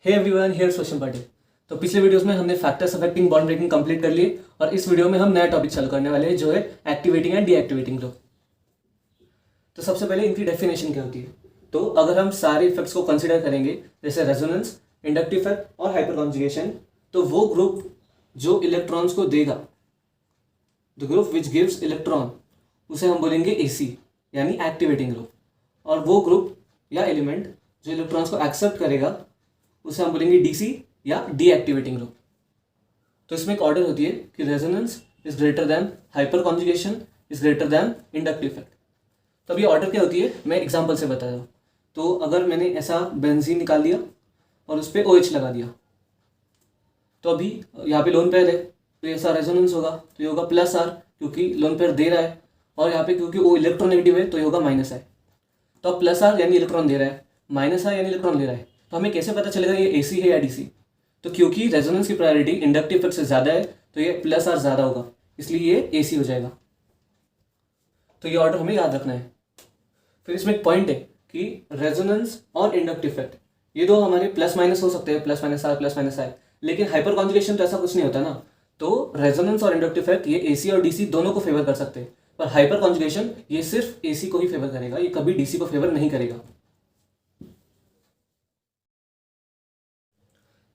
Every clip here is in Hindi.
हे एवरीवन, हियर सोशल पाटिल। तो पिछले वीडियोस में हमने factors affecting bond breaking complete कर लिए और इस वीडियो में हम नया टॉपिक चालू करने वाले हैं जो है एक्टिवेटिंग एंड डीएक्टिवेटिंग ग्रुप। तो सबसे पहले इनकी डेफिनेशन क्या होती है। तो अगर हम सारे इफेक्ट्स को कंसिडर करेंगे जैसे रेजोनेंस, इंडक्टिव इफेक्ट और हाइपर कॉन्जुगेशन, तो वो ग्रुप जो इलेक्ट्रॉन्स को देगा, the group which gives electron, उसे हम बोलेंगे एसी यानी एक्टिवेटिंग ग्रुप। और वो ग्रुप या एलिमेंट जो इलेक्ट्रॉन्स को एक्सेप्ट करेगा उसे हम बोलेंगे डीसी या डीएक्टिवेटिंग ग्रुप। तो इसमें एक ऑर्डर होती है कि resonance is greater than hyper conjugation is greater than inductive effect. तो अब ये ऑर्डर क्या होती है मैं एग्जांपल से बता रहा हूँ। तो अगर मैंने ऐसा बेंजीन निकाल दिया और उस पर OH लगा दिया, तो अभी यहाँ पे लोन पेयर है तो ऐसा रेजोनेंस होगा, तो ये होगा +R क्योंकि लोन पेयर दे रहा है, और यहाँ पे क्योंकि वो इलेक्ट्रोनेगेटिव है तो ये होगा -I। तो अब +R यानी इलेक्ट्रॉन दे रहा है, -I यानी इलेक्ट्रॉन ले रहा है, तो हमें कैसे पता चलेगा ये एसी है या डीसी। तो क्योंकि रेजोनेंस की प्रायोरिटी इंडक्टिव इफेक्ट से ज़्यादा है तो ये +R ज़्यादा होगा, इसलिए ये एसी हो जाएगा। तो ये ऑर्डर हमें याद रखना है। फिर इसमें एक पॉइंट है कि रेजोनेंस और इंडक्टिव इफेक्ट ये दो हमारे प्लस माइनस हो सकते हैं, +R +I, लेकिन हाइपर कॉन्जुगेशन तो ऐसा कुछ नहीं होता ना। तो रेजोनेंस और इंडक्टिव इफेक्ट ये एसी और डीसी दोनों को फेवर कर सकते हैं, पर हाइपर कॉन्जुगेशन ये सिर्फ एसी को ही फेवर करेगा, ये कभी डीसी को फेवर नहीं करेगा।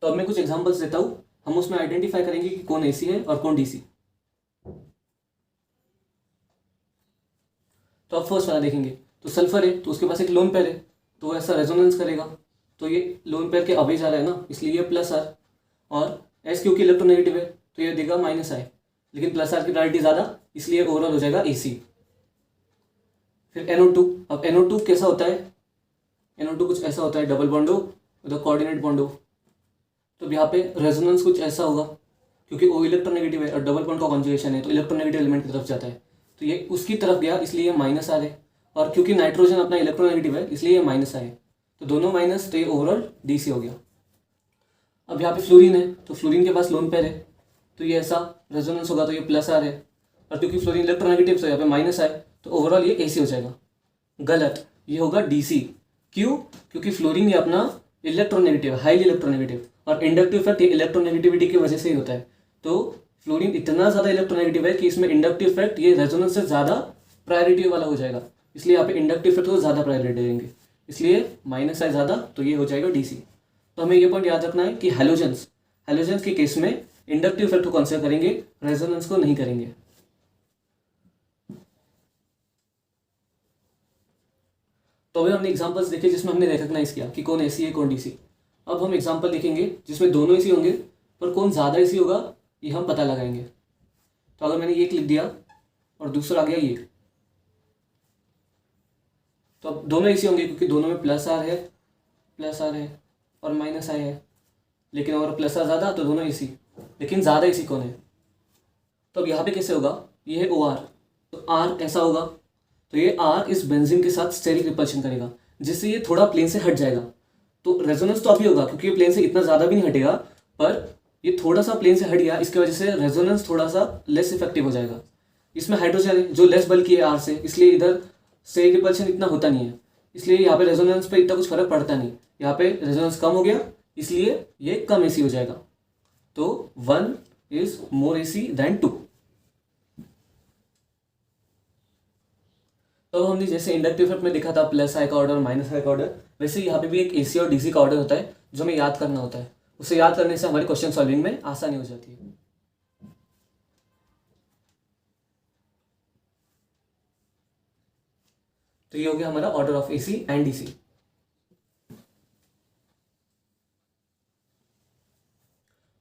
तो अब मैं कुछ एग्जांपल्स देता हूँ, हम उसमें आइडेंटिफाई करेंगे कि कौन एसी है और कौन डीसी। तो अब फर्स्ट वाला देखेंगे, तो सल्फर है तो उसके पास एक लोन पेयर है तो ऐसा रेजोनेंस करेगा, तो ये लोन पेयर के अवे जा रहा है ना, इसलिए ये +R। और एस क्योंकि इलेक्ट्रोनेगेटिव है तो ये देगा -I, लेकिन +R की प्रायोरिटी ज़्यादा इसलिए ओवरऑल हो जाएगा AC। फिर NO2, अब NO2 कैसा होता है, NO2 कुछ ऐसा होता है, डबल बॉन्ड हो उधर कोऑर्डिनेट बॉन्ड हो, तो यहाँ पे रेजोनेंस कुछ ऐसा होगा क्योंकि वो इलेक्ट्रोनेगेटिव है और डबल बॉन्ड का कॉन्जुगेशन है तो इलेक्ट्रोनेगेटिव एलिमेंट की तरफ जाता है, तो ये उसकी तरफ गया इसलिए ये -R है, और क्योंकि नाइट्रोजन अपना इलेक्ट्रोनेगेटिव है इसलिए ये -I है, तो दोनों माइनस, तो ये ओवरऑल DC हो गया। अब यहाँ पे फ्लोरीन है तो फ्लोरीन के पास लोन पेयर है तो ये ऐसा रेजोनेंस होगा, तो ये +R है, और क्योंकि फ्लोरीन इलेक्ट्रोनेगेटिव तो यहाँ पे -I, तो ओवरऑल ये AC हो जाएगा। गलत, ये होगा DC। क्यों? क्योंकि फ्लोरीन ये अपना इलेक्ट्रोनेगेटिव, हाईली इलेक्ट्रोनेगेटिव, और इंडक्टिव इफेक्ट ये इलेक्ट्रोनेगेटिविटी की वजह से ही होता है। तो फ्लोरीन इतना ज़्यादा इलेक्ट्रोनेगेटिव है कि इसमें इंडक्टिव इफेक्ट ये रेजोनेंस से ज़्यादा प्रायोरिटी वाला हो जाएगा, इसलिए यहाँ पे इंडक्टिव इफेक्ट को ज़्यादा प्रायोरिटी देंगे, इसलिए -I ज़्यादा, तो ये हो जाएगा DC। तो हमें ये पॉइंट याद रखना है कि हैलोजेंस के केस में इंडक्टिव इफेक्ट को कंसिडर करेंगे, रेजोनेंस को नहीं करेंगे। तो अभी हमने एग्जांपल्स देखे जिसमें हमने रिकॉग्नाइज किया कि कौन एसी है कौन डीसी। अब हम एग्जांपल देखेंगे जिसमें दोनों एसी होंगे, पर कौन ज़्यादा एसी होगा ये हम पता लगाएंगे। तो अगर मैंने ये लिख दिया और दूसरा आ गया ये, तो अब दोनों एसी होंगे क्योंकि दोनों में +R है और -I है, लेकिन अगर +R ज़्यादा तो दोनों एसी, लेकिन ज़्यादा एसी कौन है। तो अब यहाँ पे कैसे होगा, ये है OR, तो R ऐसा होगा, तो ये R इस बेंजीन के साथ स्टेरिक रिपल्शन करेगा जिससे ये थोड़ा प्लेन से हट जाएगा। तो रेजोनेंस तो अभी होगा क्योंकि ये प्लेन से इतना ज़्यादा भी नहीं हटेगा, पर ये थोड़ा सा प्लेन से हट गया, इसकी वजह से रेजोनेंस थोड़ा सा लेस इफेक्टिव हो जाएगा। इसमें हाइड्रोजन है जो लेस बल्कि है R से, इसलिए इधर स्टेरिक रिपल्शन इतना होता नहीं है, इसलिए यहाँ पे रेजोनेंस पे इतना कुछ फर्क पड़ता नहीं। यहाँ पे रेजोनेंस कम हो गया इसलिए ये कम AC हो जाएगा। तो 1 इज मोर AC देन 2। तो हमने जैसे इंडक्टिव इफेक्ट में देखा था +I का ऑर्डर और -I का ऑर्डर, वैसे यहाँ पे भी एक AC और DC का ऑर्डर होता है जो हमें याद करना होता है। उसे याद करने से हमारी क्वेश्चन सॉल्विंग में आसानी हो जाती है। तो ये हो गया हमारा order of AC and DC।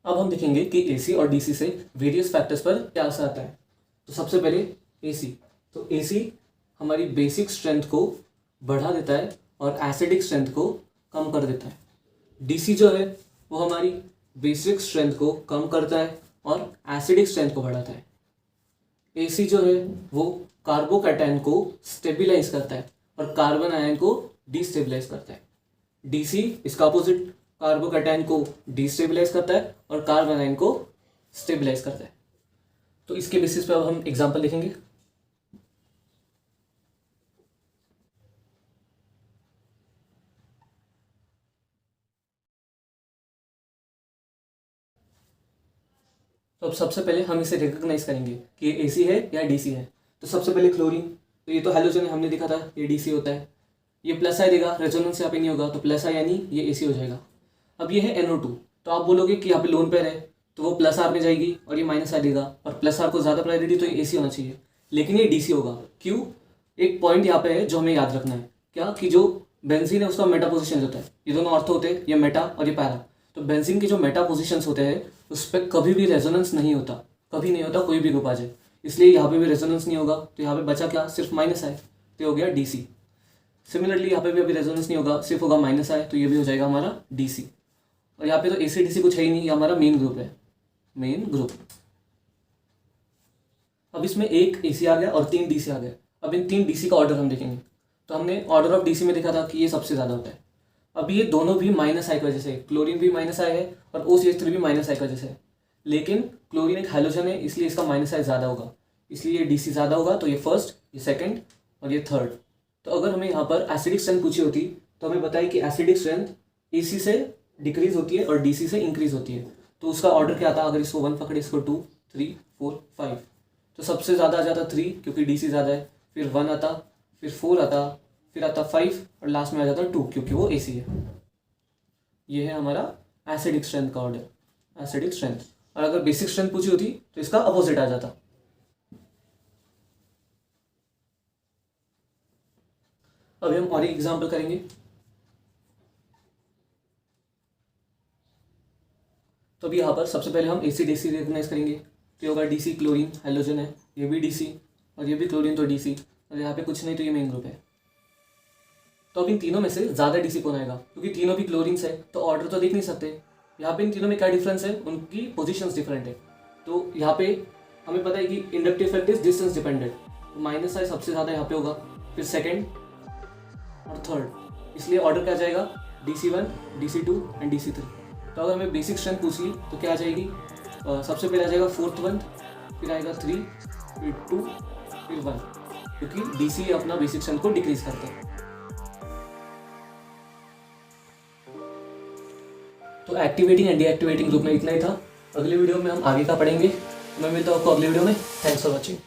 अब हम देखेंगे कि AC और DC से वेरियस फैक्टर्स पर क्या असर आता है। तो सबसे पहले AC, तो AC हमारी बेसिक स्ट्रेंथ को बढ़ा देता है और एसिडिक स्ट्रेंथ को कम कर देता है। DC जो है वो हमारी बेसिक स्ट्रेंथ को कम करता है और एसिडिक स्ट्रेंथ को बढ़ाता है। AC जो है वो कार्बोकैटायन को स्टेबिलाइज करता है और कार्बन आयन को डिस्टेबिलाइज करता है। DC इसका अपोजिट, कार्बोकैटायन को डिस्टेबिलाइज करता है और कार्बन आयन को स्टेबिलाइज करता है। तो इसके बेसिस पे अब हम एग्जांपल देखेंगे। तो अब सबसे पहले हम इसे रिकॉग्नाइज करेंगे कि ये एसी है या डीसी है। तो सबसे पहले क्लोरीन, तो ये तो हैलोजन है, हमने देखा था ये डीसी होता है। ये प्लस आई देगा, रेजोनेंस यहाँ पे नहीं होगा, तो प्लस आई यानी ये एसी हो जाएगा। अब ये है NO2, तो आप बोलोगे कि यहाँ पे लोन पेयर है तो वो प्लस आर में जाएगी और ये माइनस आर देगा, और प्लस आर को ज़्यादा प्रायोरिटी, तो ये एसी होना चाहिए। लेकिन ये डीसी होगा, क्यों? एक पॉइंट यहाँ पे है जो हमें याद रखना है, क्या कि जो बेंजीन है उसका मेटा पोजिशन होता है, ये दोनों ऑर्थो होते हैं, ये मेटा और ये पैरा। तो बेंजीन के जो मेटा पोजिशंस होते हैं उस पर कभी भी रेजोनेंस नहीं होता, कभी नहीं होता, कोई भी ग्रुप आ जाए, इसलिए यहाँ पे भी रेजोनेंस नहीं होगा। तो यहाँ पे बचा क्या? सिर्फ माइनस आए, तो ये हो गया डीसी। सिमिलरली यहाँ पे भी अभी रेजोनेंस नहीं होगा, सिर्फ होगा माइनस आए, तो ये भी हो जाएगा हमारा डीसी। और यहाँ पे तो एसी डीसी कुछ है ही नहीं, ये हमारा मेन ग्रुप है, मेन ग्रुप। अब इसमें एक एसी आ गया और 3 डीसी आ गए। अब इन 3 डीसी का ऑर्डर हम देखेंगे। तो हमने ऑर्डर ऑफ डीसी में देखा था कि ये सबसे ज़्यादा होता है। अब ये दोनों भी माइनस आई की वजह से, क्लोरीन भी माइनस आई है और OCH3 भी माइनस आई की वजह से। लेकिन क्लोरीन एक हैलोजन है, इसलिए इसका माइनस आई ज़्यादा होगा, इसलिए ये डीसी ज़्यादा होगा। तो ये फर्स्ट, ये सेकंड और ये थर्ड। तो अगर हमें यहाँ पर एसिडिक स्ट्रेंथ पूछी होती तो हमें बताइए कि एसिडिक स्ट्रेंथ एसी से डिक्रीज होती है और डीसी से इंक्रीज होती है। तो उसका ऑर्डर क्या आता? अगर इसको 1 पकड़े, इसको 2, 3, 4, 5, तो सबसे ज़्यादा आ जाता 3 क्योंकि डीसी ज़्यादा है, फिर 1 आता, फिर 4 आता, फिर आता 5 और लास्ट में आ जाता 2 क्योंकि वो एसी है। ये है हमारा एसिडिक स्ट्रेंथ का ऑर्डर, एसिडिक स्ट्रेंथ। और अगर बेसिक स्ट्रेंथ पूछी होती तो इसका अपोजिट आ जाता। अभी हम और एक एग्जाम्पल करेंगे। तो अभी यहाँ पर सबसे पहले हम एसी डीसी रिकॉग्नाइज करेंगे। तो ये होगा डीसी, क्लोरीन हाइड्रोजन है, ये भी डीसी और ये भी क्लोरीन, तो डीसी। और यहाँ पे कुछ नहीं, तो ये मेन ग्रुप है। तो अब इन तीनों में से ज़्यादा डीसी कौन आएगा? क्योंकि तीनों भी क्लोरीन्स है, तो ऑर्डर तो देख नहीं सकते। यहाँ पे इन तीनों में क्या डिफरेंस है? उनकी पोजीशंस डिफरेंट है। तो यहाँ पे हमें पता है कि inductive effect is distance dependent, तो माइनस आई सबसे ज़्यादा यहाँ पे होगा, फिर सेकेंड और थर्ड, इसलिए ऑर्डर क्या जाएगा? DC1, DC2 and DC3। तो अगर हमें बेसिक स्ट्रेंथ पूछ ली तो क्या आ जाएगी? सबसे पहले आ जाएगा 4th 1, फिर आएगा 3, फिर 2, फिर 1, क्योंकि डीसी अपना बेसिक स्ट्रेंथ को डिक्रीज करता है। तो एक्टिवेटिंग एंड डीएक्टिवेटिंग ग्रुप में इतना ही था। अगले वीडियो में हम आगे का पढ़ेंगे। मैं मिलता हूँ आपको अगले वीडियो में। Thanks for watching.